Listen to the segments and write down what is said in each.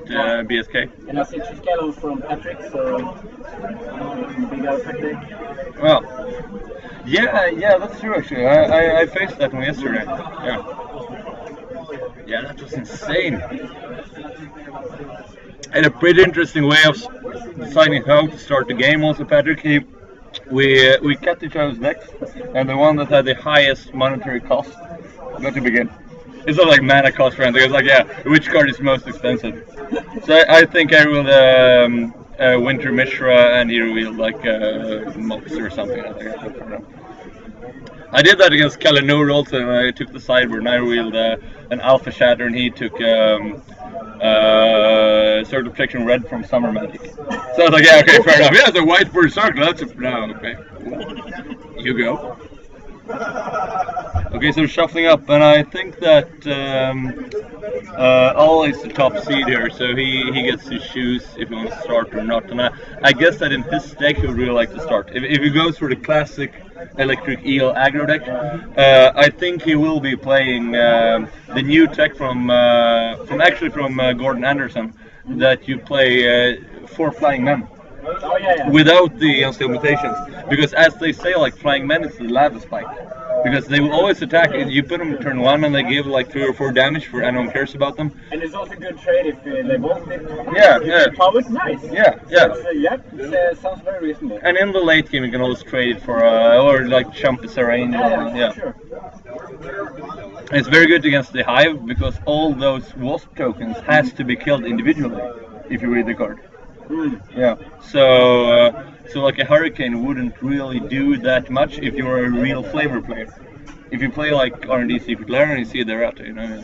BSK. And I see Triskello from Patrick, so big out Patrick. Well, yeah, that's true actually. I faced that one yesterday. Yeah, that was insane. And a pretty interesting way of deciding how to start the game. Also, Patrick, we kept each other's decks, and the one that had the highest monetary cost got to begin. It's not like mana cost or anything. It's like, yeah, which card is most expensive? So I think I will Winter Mishra, and he will like Mox or something. I think. I did that against Kalinur also, and I took the sideboard, and I wheeled an Alpha Shatter, and he took Circle Protection Red from Summer Magic. So I was like, yeah, okay, fair enough. Yeah, it's a white for a circle. That's a no, okay. You go. Okay, so shuffling up, and I think that All is the top seed here, so he gets to choose if he wants to start or not. And I guess that in his deck he would really like to start. If he goes for the classic Electric Eel aggro deck, I think he will be playing the new tech from Gordon Anderson, that you play 4 flying men. Oh, yeah. Without the unstable mutations, because as they say, like flying men, it's the lava spike. Because they will always attack. You put them turn 1 and they give like 3 or 4 damage for anyone cares about them. And it's also a good trade if they both did. Yeah. Powered, nice. Yeah. Sounds very reasonable. And in the late game, you can always trade it for or like chump a Serene. Yeah. Sure. And it's very good against the Hive because all those Wasp tokens has to be killed individually if you read the card. Yeah, so like a Hurricane wouldn't really do that much if you're a real flavor player. If you play like R&D Secret Lair and you see they're out, you know.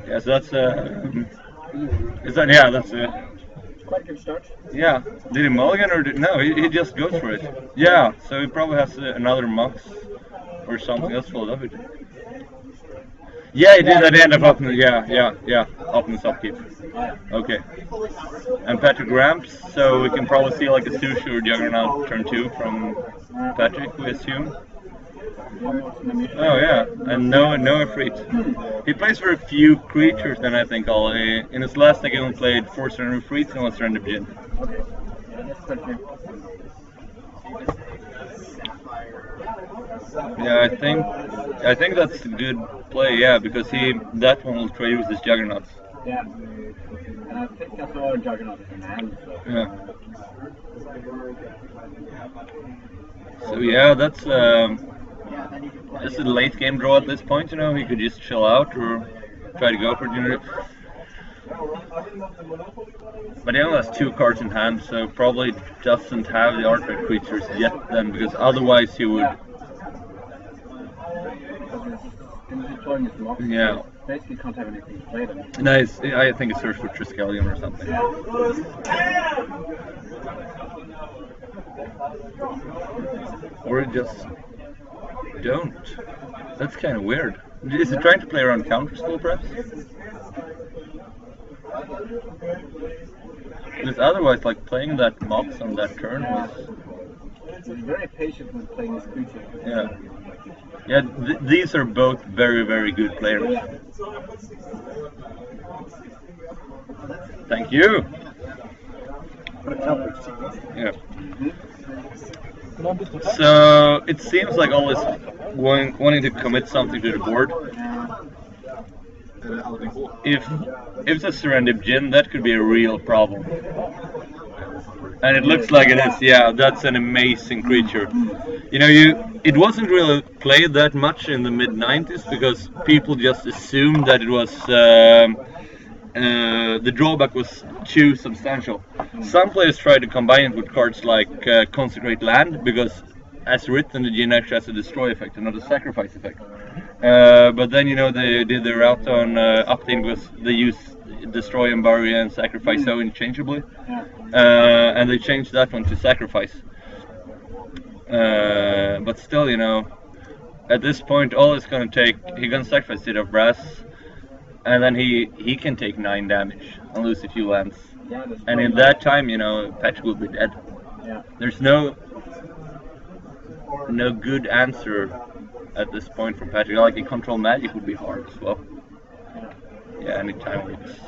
Yeah, so that's that's quite a good start. Yeah, did he mulligan or no? He just goes for it. Yeah, so he probably has another Mox or something else followed up with it. Yeah, he did at the end of Upness. Yeah. Upness upkeep. Okay. And Patrick ramps, so we can probably see like a Sushi or Juggernaut turn 2 from Patrick, we assume. Oh yeah, and no Efreet. He plays for a few creatures then, I think. In his last deck he only played 4 Surrender Efreets and 1 Surrender Djinn. Okay. Yeah, that's quite good. Yeah, I think that's a good play, yeah, because that one will trade with his Juggernauts. Yeah, and I think I saw a Juggernaut in hand. So. Yeah. So yeah, that's a late game draw at this point. You know, he could just chill out or try to go for it. But he only has 2 cards in hand, so probably doesn't have the artifact creatures yet. Then, because otherwise he would. Yeah. Basically can't have anything to play them. Nice. I think it's search for Triskelion or something. Or just don't. That's kind of weird. Is it trying to play around counter still, perhaps? Because otherwise, like playing that Mox on that turn was. He's very patient when playing this creature. Yeah. Yeah, these are both very, very good players. Thank you. Yeah. So it seems like all this wanting to commit something to the board. If it's a Surrender Djinn, that could be a real problem. And it looks like it is. Yeah, that's an amazing creature. You know, it wasn't really played that much in the mid-90s because people just assumed that it was the drawback was too substantial. Some players tried to combine it with cards like Consecrate Land because, as written, the Djinn actually has a destroy effect and not a sacrifice effect. But then, you know, they did their route on updating because they used destroy and bury and sacrifice so interchangeably, and they changed that one to sacrifice. But still, you know, at this point, all it's gonna take, he can sacrifice it of brass, and then he can take 9 damage and lose a few lands. And in that time, you know, Patrick will be dead. There's no good answer at this point from Patrick. Like a control magic would be hard as well. Yeah, anytime looks.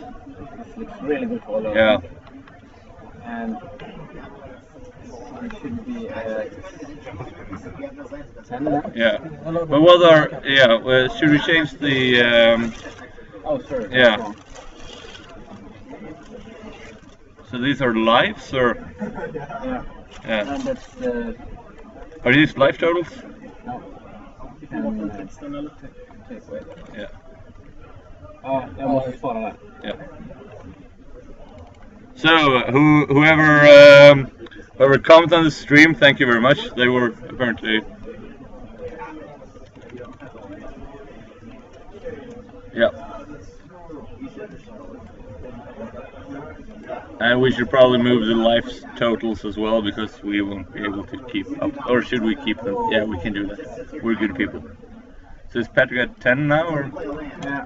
This looks really good for all. Yeah. And it should be 10 now. Yeah. But what are should we change the Oh, sorry. yeah. So these are lives or Yeah. yeah. And that's the. Are these life totals? No. And, take away. Yeah. Ja, jag måste svara där. Yeah. So whoever commented on the stream, thank you very much. They were apparently yeah. And we should probably move the life totals as well because we won't be able to keep up. Or should we keep them? Yeah, we can do that. We're good people. So is Patrick at 10 now or? Yeah.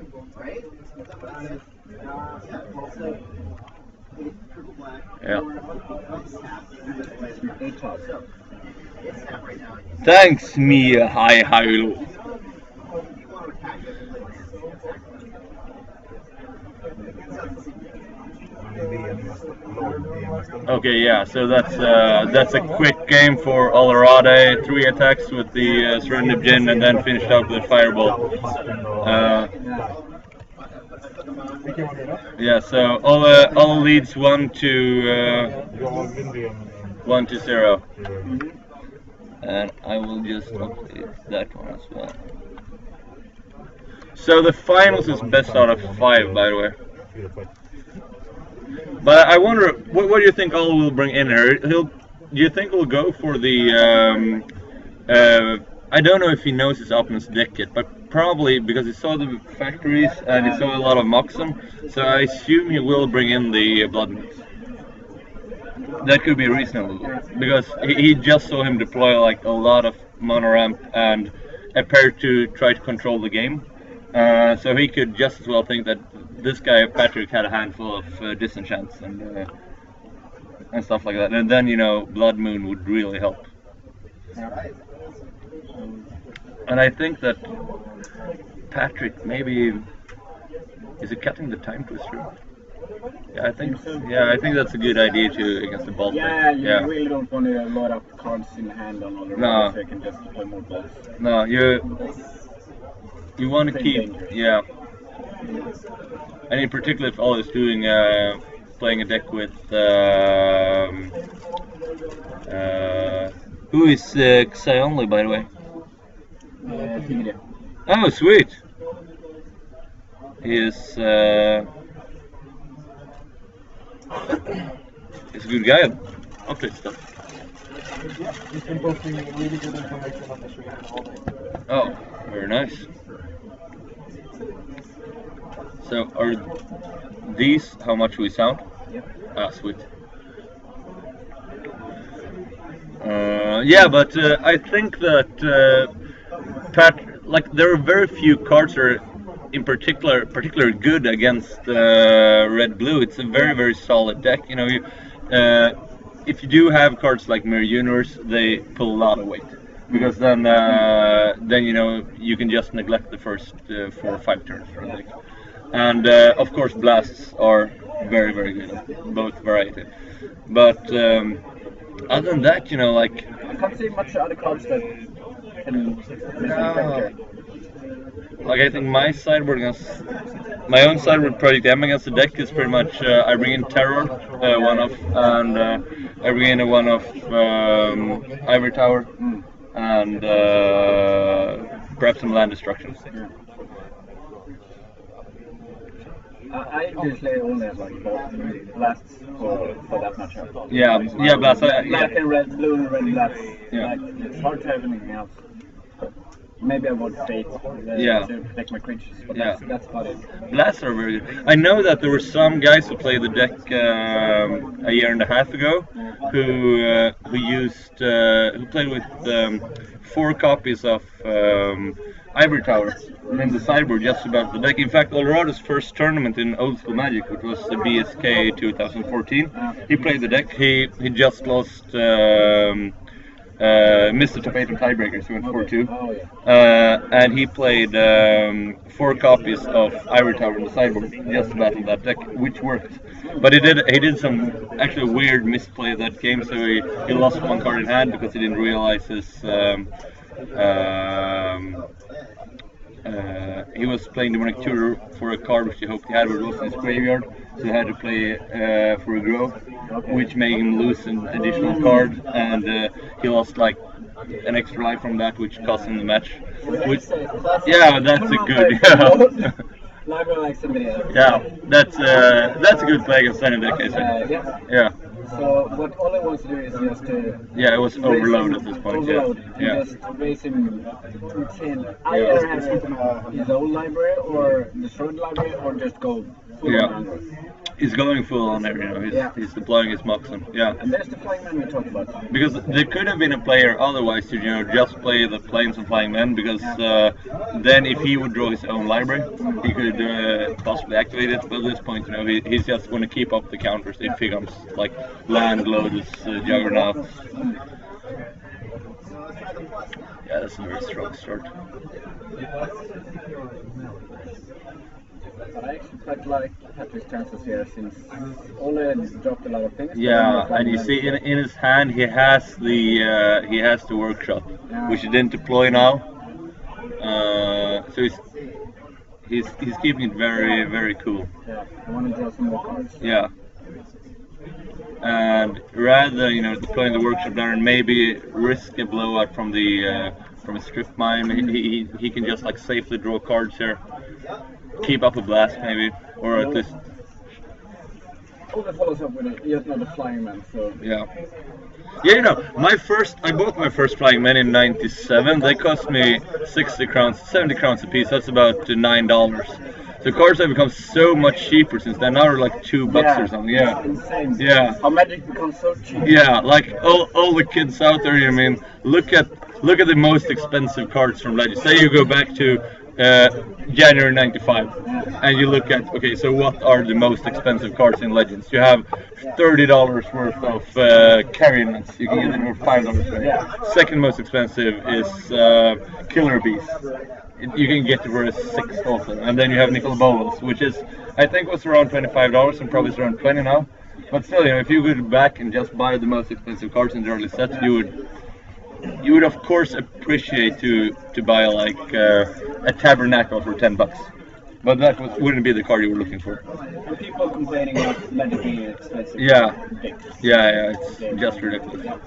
Yeah. 8 tops. Thanks, Mia. Hi, low. Okay, yeah. So that's a quick game for Alarade. 3 attacks with the Surrender Gin, and then finished up with Fireball. Yeah. So all leads 1 to 0. And I will just update that one as well. So the finals is best out of 5, by the way. But I wonder, what do you think Ol will bring in here? Do you think he'll go for the? I don't know if he knows his opponent's deck yet, but probably because he saw the factories and he saw a lot of Moxen, so I assume he will bring in the Blood Moons. That could be reasonable because he just saw him deploy like a lot of mono ramp and appeared to try to control the game. So he could just as well think that this guy Patrick had a handful of disenchants and stuff like that, and then Blood Moon would really help. And I think that Patrick maybe is it cutting the time twister? Yeah, I think that's a good idea too against the ball. Yeah, you really don't want a lot of cards in hand on all the rounds, so you can just play more balls. No, you want to keep and in particular if all is doing playing a deck with who is Xi only, by the way? Tigre. Oh, sweet. He is he's a good guy. Okay, stuff. He's been posting really good information on the stream all day. Oh, very nice. So are these how much we sound? Yep. Ah, sweet. Yeah, but I think that there are very few cards that are in particular good against red blue. It's a very solid deck. If you do have cards like Mirror Universe, they pull a lot of weight because then you can just neglect the first 4 or 5 turns for the deck. And of course blasts are very good, both variety. But other than that, I can't see much other cards that can make an effect here. Like I think my own sideboard Project M against the deck is pretty much I bring in Terror, one off, and I bring in a one off Ivory Tower, and perhaps some land destruction. I usually only have like blasts for that matchup. Yeah, blasts. Black and red, blue and red blasts. Yeah. Like, it's hard to have anything else. Maybe I would Fate to protect my creatures, but that's about it. Blasts are very good. I know that there were some guys who played the deck a year and a half ago who played with 4 copies of Ivory Tower in the sideboard just about the deck. In fact, Colorado's first tournament in Old School Magic, which was the BSK 2014, he played the deck. He just lost Mr. Tomato Tiebreaker, so he went 4-2. Oh, yeah. And he played 4 copies of Ivory Tower on the sideboard just to battle that deck, which worked. But he did some actually weird misplay that game, so he lost 1 card in hand because he didn't realize his he was playing Demonic Tutor for a card which he hoped he had, but it was in his graveyard, so he had to play for a grow, which made him lose an additional card, and he lost like an extra life from that, which cost him the match. Which, yeah, that's a good, yeah. Yeah, that's a good play against any deck, I think. Yeah. So what Ole wants to do is just Yeah, it was overload at this point. overload. Yeah. And just raise him to 10. Either have his own library or destroy the library, or just go full Yeah. on. He's going full on there, you know. He's deploying his Moxon. Yeah. And there's the flying man we talked about. Because there could have been a player otherwise to, just play the planes and flying men, because then if he would draw his own library, he could possibly activate it. But at this point, he's just going to keep up the counters if he comes like land, Lotus, Juggernaut. Yeah, that's a very strong start. But I actually quite like Patrick's chances here, since Ole dropped a lot of things. Yeah, and you see in his hand he has the workshop, which he didn't deploy now. So he's keeping it very, very cool. Yeah, I want to draw some more cards. Yeah. And rather than deploying the workshop there and maybe risk a blowout from a strip mine, he can just like safely draw cards here. Keep up a blast maybe, or at least. Ole follows up with it, just not the flying man, so. Yeah. Yeah, I bought my first flying men in '97. They cost me 60 crowns, 70 crowns a piece. That's about $9. So cards have become so much cheaper since then. Now they're like $2 or something. Yeah. It's insane. Yeah. How Magic becomes so cheap. Yeah, like all the kids out there. Look at the most expensive cards from Legends. Say you go back to January '95, and you look at, okay, so what are the most expensive cards in Legends? You have $30 worth of Carrions. You can get them for $5. Second most expensive is Killer Beast. You can get it for a 6 also, and then you have Nicol Bolos, which is, I think, was around $25 and probably is around 20 now. But still, if you go back and just buy the most expensive cards in the early sets, you would of course appreciate to buy like a Tabernacle for $10, but that wouldn't be the card you were looking for. And people complaining about Magic being expensive. Yeah, it's just ridiculous.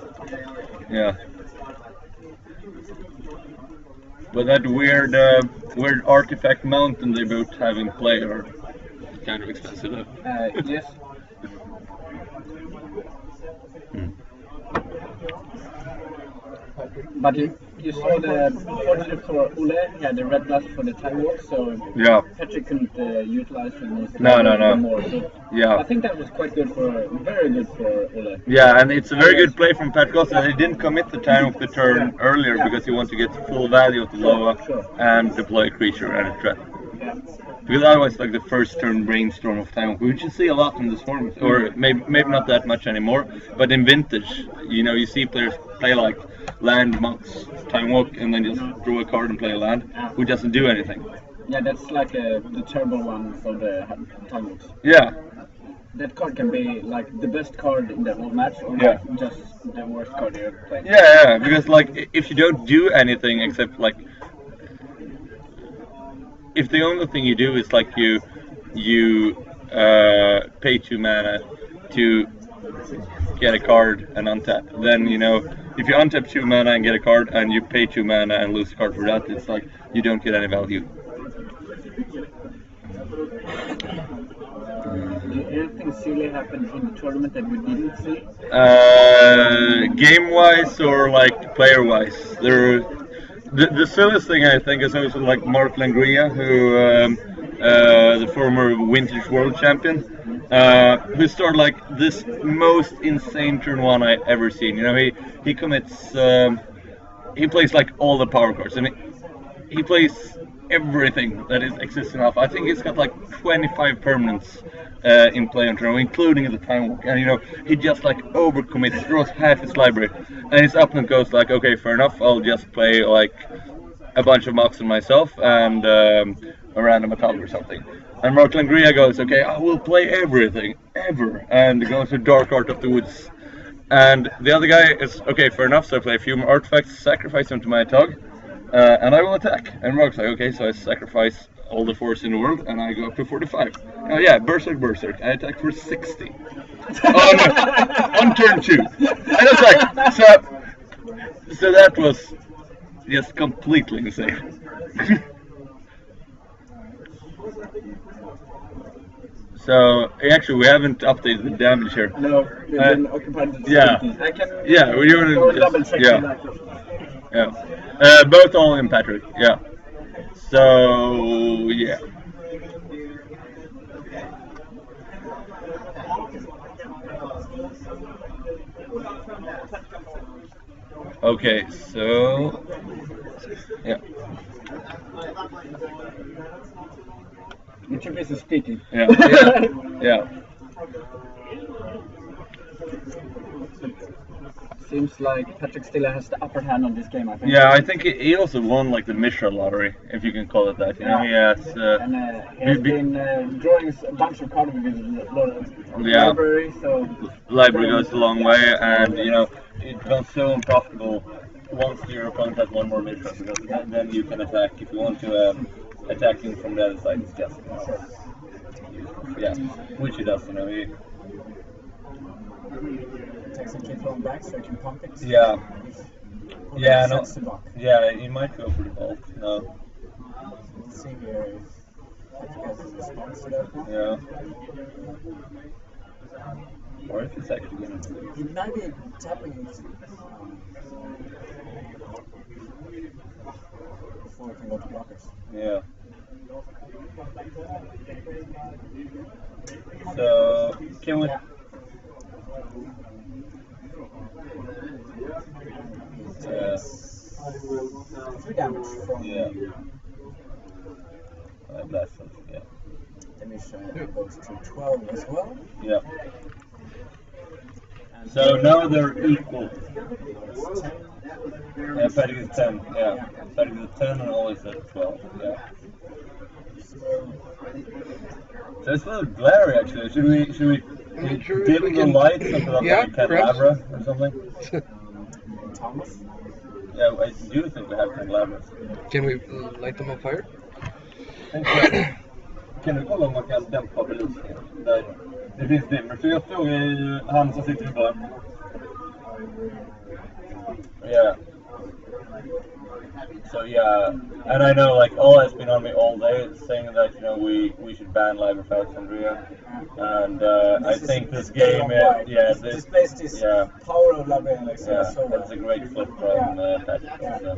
Yeah. But that weird artifact mountain they both have in play are kind of expensive though. Yes. But you saw the fortunate for Ole, he had the red dust for the time walk, so Yeah. Patrick couldn't utilize it No. more. So Yeah. I think that was quite good very good for Ole. Yeah, and it's a very good play from Pat Goss, and he didn't commit the time of the turn earlier because he wanted to get full value of the Loa and deploy a creature and a threat. Yeah. Because otherwise, like the first turn brainstorm of time, which you see a lot in this format, or maybe not that much anymore, but in Vintage, you see players play like land, monks, time walk, and then just draw a card and play a land, who doesn't do anything. Yeah, that's like the terrible one for the time walks. Yeah. That card can be like the best card in the whole match, or like just the worst card you ever played. Yeah, because like if you don't do anything except like, if the only thing you do is like you pay 2 mana to get a card and untap, then if you untap 2 mana and get a card and you pay 2 mana and lose a card for that, it's like you don't get any value. Did anything silly happen in the tournament that we didn't see? Game wise or like player wise, the silliest thing I think is also like Mark Langria, who the former Vintage World Champion, who started like this most insane turn 1 I ever seen. He commits, he plays like all the power cards, and he plays everything that is existing off. I think he's got like 25 permanents in play on turn, including the time walk. And you know, he just like overcommits, throws half his library, and his opponent goes like, okay, fair enough, I'll just play like a bunch of mocks on myself and a random attack or something. And Marklangria goes, okay, I will play everything, ever, and goes to Dark Art of the Woods. And the other guy is, okay, fair enough, so I play a few more artifacts, sacrifice them to my tug, and I will attack. And Mark's like, okay, so I sacrifice all the force in the world, and I go up to 45. Oh yeah, Berserk, I attack for 60. on turn 2. And it's like, so that was just completely insane. So actually, we haven't updated the damage here. No, we've been occupied with yeah. I can Yeah, we go just, double check yeah. Yeah. Both all in Patrick. Yeah. So yeah. Okay, so yeah. You're too busy speaking. Yeah. Yeah. Seems like Patrick still has the upper hand on this game, I think. Yeah, I think he also won like the Mishra lottery, if you can call it that. You know, he has. And he has been drawing a bunch of cards with his library, so. Library goes a long way, and you know, it becomes so unprofitable once your opponent has one more Mishra, because then you can attack if you want to attack him from the other side. It's just. Yeah, which he does, you know. He takes a kid from back so he can pump it. Yeah. Yeah, no. Sets the block. Yeah, he might go for the vault. No. Let's see here if Patrick has a response to that one. Yeah. Or if it's actually gonna. He might be tapping it before we can go to blockers. Yeah. So can we? Takes 3 damage from Blast him. Yeah. damage goes to 12 as well. Yeah. And So now they're equal. it's 10. Yeah, Patrick is 10. Yeah. Patrick is 10 and always at 12. Yeah. So it's a little glary actually. Should we dim the lights and put up like a candelabra or something? Thomas? Yeah, I do think we have candelabras. Can we light them on fire? Kan du kolla om man kan dämpa belysningen? Där det finns dimmer. Så jag frågar han som sitter i början. Yeah. So yeah, and I know like all has been on me all day saying that you know we should ban Live of Alexandria, and I think this game, this displays this power of Live of Alexandria. Yeah, So that's a great flip from Patrick. So.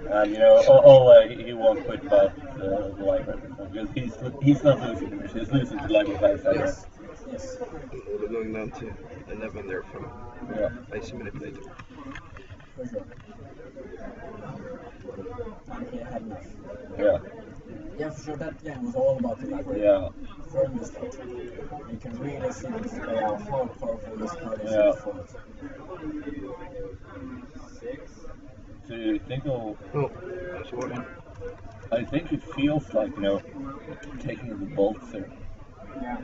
And you know, all he won't quit about the library because he's not losing to me, he's losing to Live of Alexandria. Yes. We're going down to 11 there from ice manipulator. For sure. And he had enough. Yeah. Yeah, for sure. That game was all about the library. Yeah. From the start. You can really see this play out how powerful this card is. Yeah. For it. Do you think it'll... Oh, that's one. I think it feels like, you know, taking the bolts there. Yeah.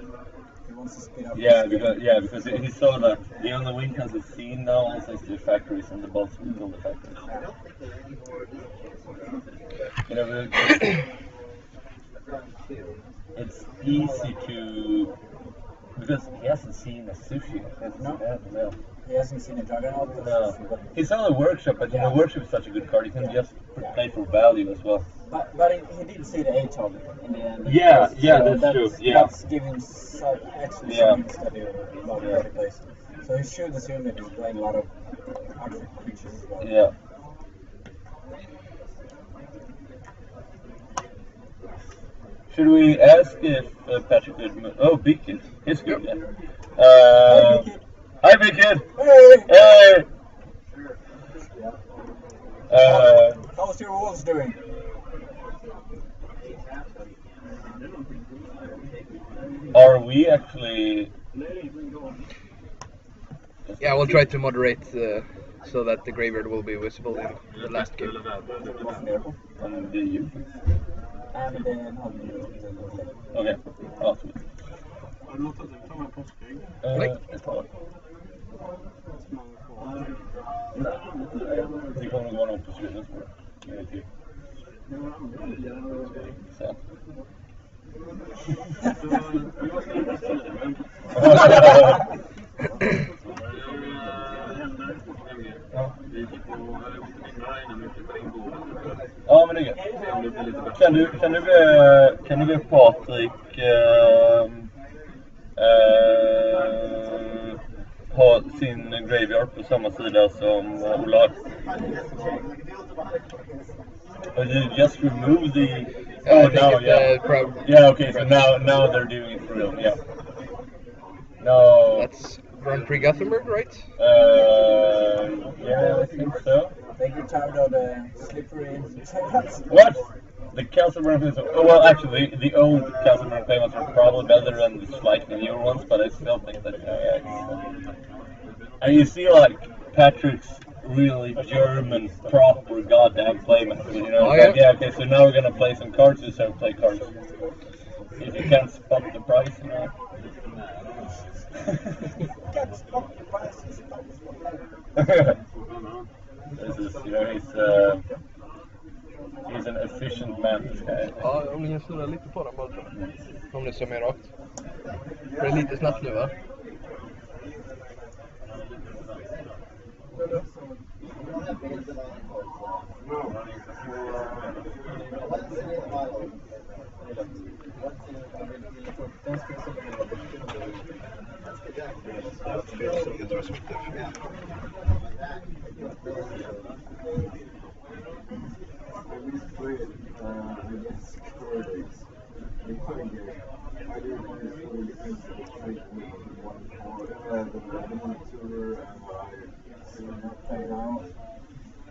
He wants to speed up. Yeah, because he saw that the only win has a scene now also is the factories and the bolts will build the factories. You know, it's easy to... Because he hasn't seen a sushi. No. He hasn't seen a Juggernaut. No. He saw the workshop, but you know, workshop is such a good card. You can just play for value as well. But he did see the A-Tog in the end. Yeah, So that's true. Yeah. That's giving some study about the place. So he should assume that he's playing a lot of artifact creatures as well. Yeah. Should we ask if Patrick could move? Oh, Big Kid. He's good, yeah. Hi, Big Kid. Hey! Hey! How's your wolves doing? we actually. Yeah, we'll try to moderate so that the graveyard will be visible in the last game. And the you. And then Okay. Awesome. Har du låtit dig ta med påskägg? Nej. Ett par. Det kommer nog vara någon på slutet. Sen. Ja, men det är gött. Kan du be Patrik ha sin graveyard på samma sida som Ola? You just remove the... I think Yeah, okay, so now they're doing it for real, yeah. No. That's Grand Prix Gothenburg, right? Yeah, I think so. they get tired of the slippery payments. What? The Castleburn payments? Oh, well, actually, the old Castleburn payments are probably better than the slightly newer ones, but I still think that, And you see, like, Patrick's really German, proper, goddamn playmat, you know? Oh, yeah. Yeah, okay, so now we're gonna play some cards, you start play cards. If you can't spot the price, you know. This is, you know, he's an efficient man, this guy. Ja, om ni kan snurra lite på den bara. Om ni ser mer rakt. Det är lite snabbt nu, va?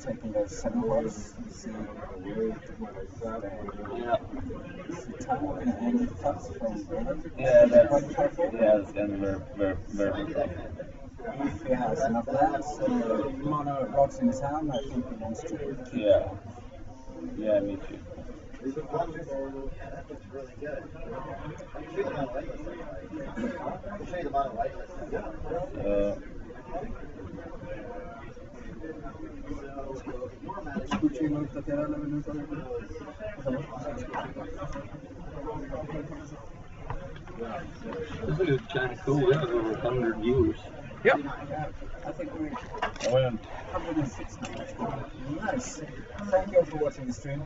Taking the 7 cards, see Yeah. any cuts from Yeah, that's gonna be very, very tough. If he has enough lands, mono rocks in his hand, I think he wants to keep. Yeah. Yeah, me too. Skulle uppdatera eller vill du ta det? This is kind of cool. We have over 100 viewers. Ja. I think we're I went 160. Nice. Thank you for watching the stream.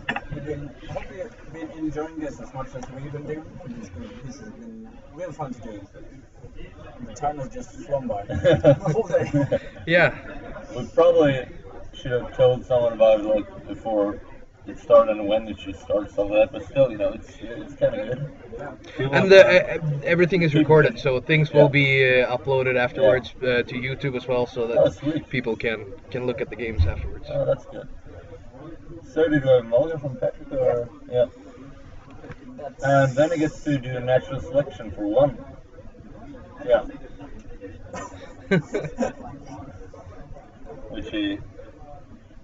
Hope you've been enjoying this as much as we've been doing. This has been real fun to do. The time has just flown by. All day. Yeah. We probably should have told someone about it like before it started and when it should start, some of that. But still, you know, it's kind of good. People And everything is recorded, so things will be uploaded afterwards to YouTube as well, so Oh, that sweet. people can look at the games afterwards. Oh, that's good. So did we have Mulligan from Patrick? Or? Yeah. And then he gets to do a natural selection for 1. Yeah. Which he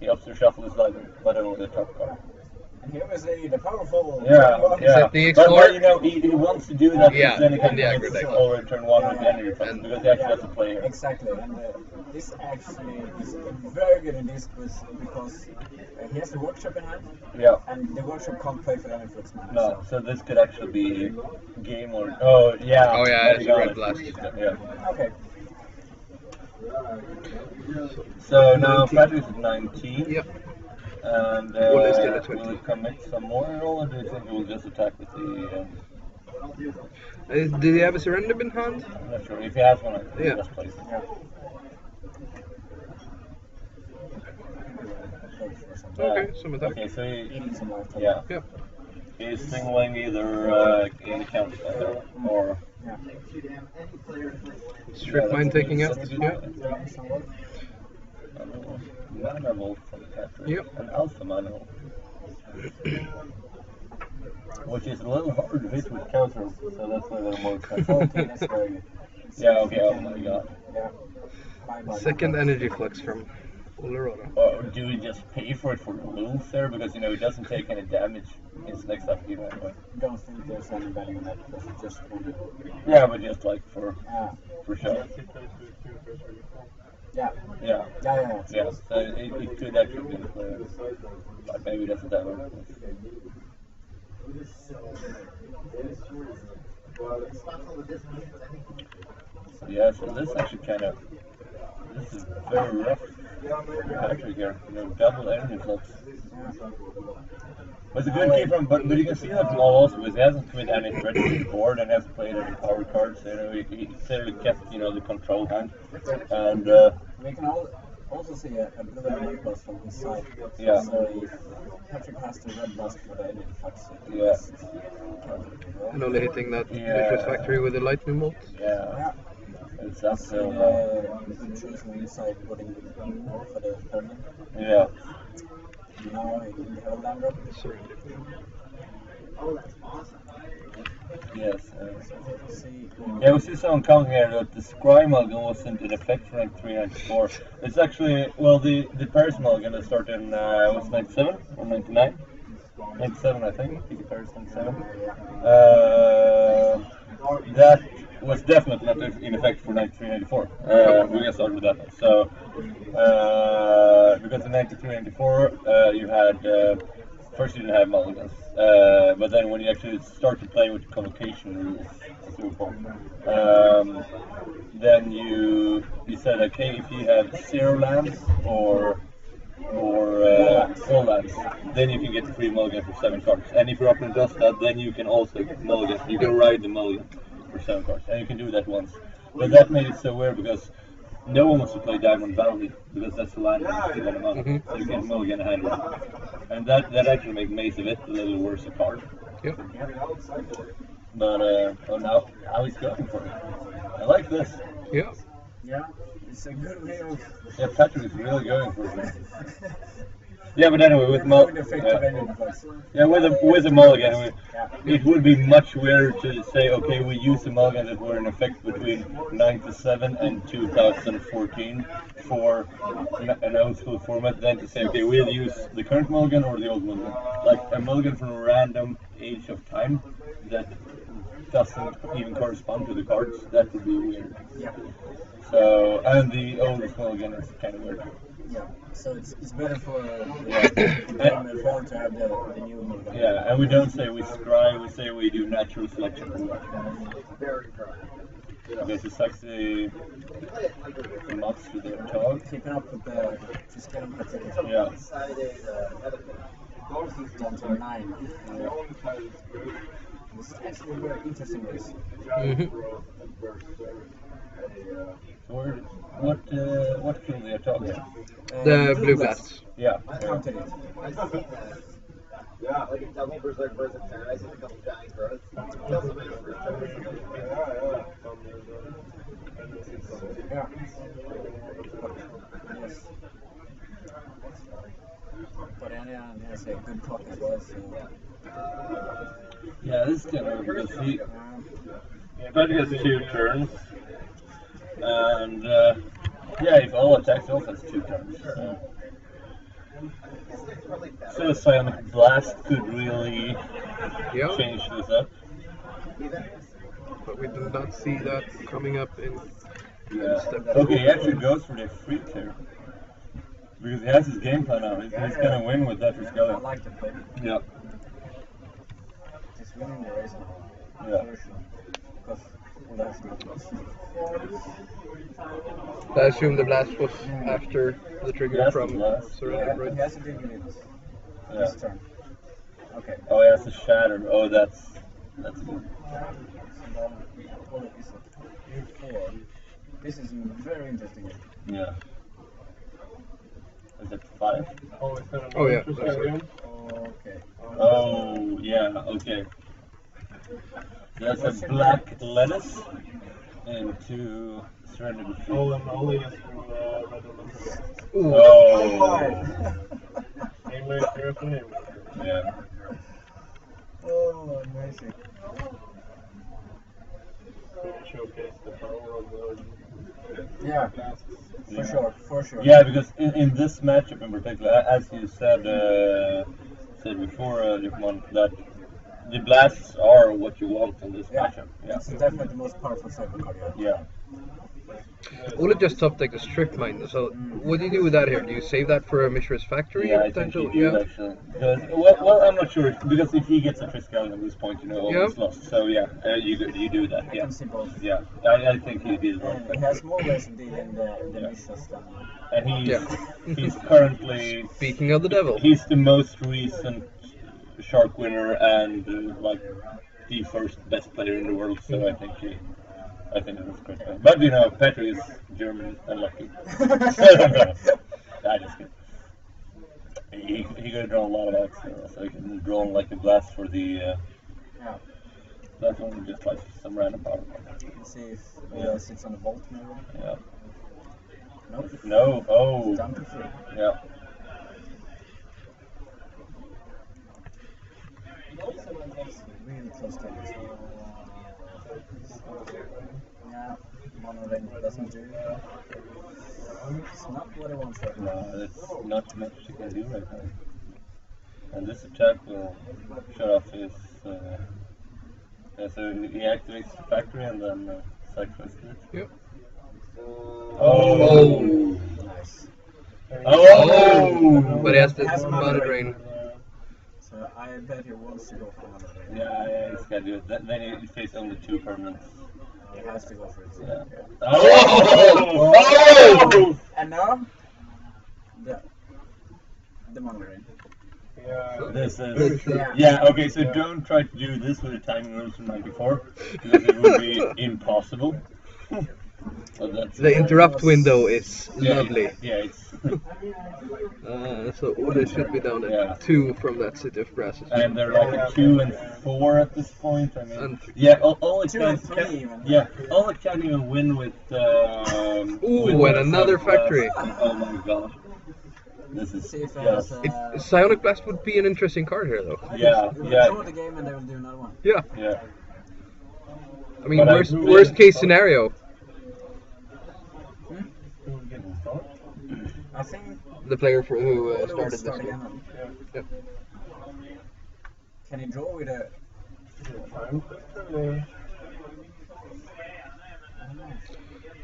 opts to shuffle his library, but only the top card. And here we see the powerful. Yeah, yeah. that the But Explorer? you know, he wants to do that Yeah, because then he can in the aggro deck. over turn 1 with the energy effect, And- because he actually has to play here. Exactly, and this actually is very good in this because he has the workshop in hand, Yeah. and the workshop can't play for any fixed mana. No, so this could actually be game or... Oh, yeah. Oh, yeah, there it's you go. Red Blast. Yeah. Okay. So now Patrick's at 19. Yep. And Well, let's get a 20. will it commit some more at all, or do you think it will just attack with the... Did he have a surrender in hand? I'm not sure. If he has one, I think Yeah. just place it. Okay, some attack. Okay, so he... Eating some more. Yeah. Yep. He's signaling either in the counter or... Yeah. Strip mine taking out. That's a good Yeah. one. Mana Volt from Patrick. Yep. An Alpha Mana Volt. which is a little hard to hit with counter, so that's why they're more expensive. Okay, that's very good. Yeah, okay, oh my god. Yeah. Bye-bye. Second energy flux from Olorona. Oh, do we just pay for it for lulz there? Because, you know, it doesn't take any damage in his next upkeep anyway. Don't think there's any value in that because it's just one. Yeah, but just like for sure. Yeah. Yeah. Yeah. Yeah, so it could actually be played. But maybe it doesn't have a... So yeah, so this actually kind of... This is very rough. Actually here, you know, double energy flux. But it's a good key from, but you can see that from all also, because he hasn't committed any threats to the board and hasn't played any power cards, so, you know, he clearly kept, you know, the control hand. And, we can also see a blue and red blast from his side. Yeah. So if Patrick has the red blast for the energy flux, yeah. And only hitting that Yeah. Vicious Factory with the lightning bolt. Yeah. It's up So to, choosing inside putting for the tournament. yeah. Now in the hell land drop. Surrender. Yes. See. Yeah, we see someone counting here that the Scry Mulligan wasn't in effect for rank 394. It's actually, well, the Paris Mulligan that started in, was 97 or 99? 97, I think. I think the Paris 97. That was definitely not in effect for 93-94. We can start with that. So, because in 93-94, you had, first you didn't have mulligans, but then when you actually started playing with convocation rules, then you said, okay, if you have 0 lands or all lands, then you can get the free mulligan for 7 cards. And if your opponent does that, then you can also get mulligan. You can ride the mulligan for 7 cards, and you can do that once. But that made it so weird because no one wants to play Diamond Valley because that's the line that's still amount. So you can mulligan a hand one. And that actually makes Maze of it a little worse a card. Yep. But oh now he's going for it. I like this. Yeah. Yeah, it's a good way of. Yeah, Patrick is really going for it. Yeah, but anyway, with with the mulligan, it would be much weirder to say, okay, we use the mulligan that were in effect between 97 and 2014 for an old school format, than to say, okay, we'll use the current mulligan or the old mulligan. Like a mulligan from a random age of time that doesn't even correspond to the cards, that would be weird. Yeah. So, and the oldest mulligan is kind of weird. Yeah, so it's better for the game as well to have the new mulligan. Yeah, and we don't say we scry, we say we do natural selection. Because it sucks the mods to the dog. Keeping up with the system. Yeah. Down to 9. It's actually a very interesting race. What killed the target? The blue blasts. Yeah. I counted it. Yeah, like a double berserk versus paradise with a couple giant growths. Yeah. Yes. But Anna has a good clock as well, so. Yeah, this is kind of because he Patrick has 2 turns. And yeah, if all attacks, he also has 2 turns. So a Psionic Blast could really change this up. But we do not see that coming up in step 2. Okay, he actually goes for the freak here. Because he has his game plan now. He's gonna win with that I Riscala. like the play. Yeah. He's winning the race now. Yeah. For sure. Because that's not much. I assume the blast was after the trigger That's from the blast. Surrender, He right? has to dig it this turn. Okay. Oh, he has to shatter. Oh, that's good. What is it? 4. This is very interesting. Yeah. Is it 5? Oh yeah. That's it. Okay. Oh, yeah, okay. There's a black lettuce and 2 surrender between. Oh, and only is from Red Ooh. Oh. Aim right there for him. Yeah. Oh Oh, amazing. Showcase the power of the Yeah, Yeah. for sure. Yeah, because in this matchup in particular, as you said before, Dickman, that the blasts are what you want in this Yeah, matchup. Yeah. it's definitely the most powerful cyber card. Yeah. Ola just top deck the strip mine. So what do you do with that here? Do you save that for a Mishra's factory? Yeah, I think potential? he do actually. Because, well, I'm not sure because if he gets a Triskelion at this point, almost lost. So yeah, you do that. I Yeah, can see both. yeah. I think he did right. And he has more ways of dealing the Yeah. missions than. And Yeah. he's currently Speaking of the devil. he's the most recent shark winner and like the first best player in the world. So I think that's great. But Petri is German and lucky. I just kidding. He could have drawn a lot of X, so he can draw like a blast for the. Yeah. That's only just like some random power. Let's see if he sits on the vault maybe. Yeah. Nope. No. Oh. Down to 3. Yeah. Really close games. Yeah, mono ring doesn't do. It's not what I want right now. No, that's not much you can do right now. And this attack will shut off his. Yeah, so he activates the factory and then sacrifices it. Yep. Oh. Nice. Oh. But he has the Has mana drain. So I bet he wants to go for mono ring. Yeah, he's gotta do it. Then he faces only 2 permanents. He has to go for it. Yeah. Oh! Oh! And now the mono ring. Yeah. This is Yeah. yeah. Okay, so don't try to do this with the timing rules from '94 because it would be impossible. So that's The interrupt window is yeah, lovely. Yeah, it's So Ola should be down at Yeah. 2 from that City of Grasses. and they're like a 2 and 4 at this point. I mean, And- yeah, all it 2 and can, 3 even. yeah, all it can't even win with. Ooh, and another factory. Oh my god, this is See if just Psionic Blast would be an interesting card here, though. yeah, Draw yeah, the game and they will do another one. Yeah. yeah. I mean, But I worst, do worst like- case scenario, Who will get the start? I think the player who Ola will started this start game. again. Yep. Can he draw with a? Time or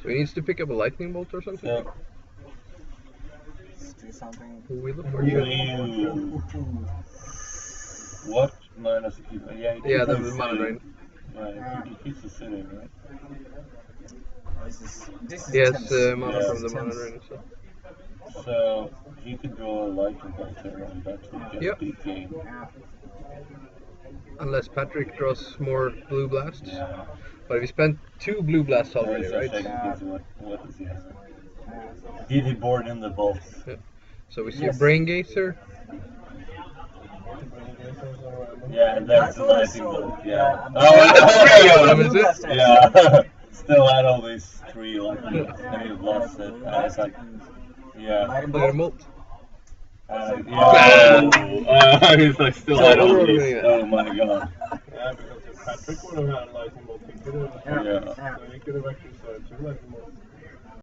So he needs to pick up a lightning bolt or something. Yeah. Let's do something. Who will look for you? Ew. What minus keep? Yeah, he Yeah, the keeps mana drain. Right, he keeps the city, right? This is Yes, tense. mana Yeah. from the Tense. mana drain. So. So he could draw a lightning bolt here, and that would just Yep. be game. Yeah. Unless Patrick draws more blue blasts. Yeah. But he spent 2 blue blasts already, So right? what does he have? Did he board in the vault? So we see Yes. a Brain Gazer. Yeah, and that's I the thought I lightning saw- bolt. yeah, Yeah. I'm- Oh, Is it? That's yeah. Still had all these 3 lightning bolts, and he lost it. And it's like, yeah. Lightning Player bolt. Molt. Yeah. He's like still So had all overall, these. yeah. Oh my god. Yeah, because if Patrick would have had lightning bolt, he could have. Yeah. Yeah. So he could have actually started 2 lightning bolts.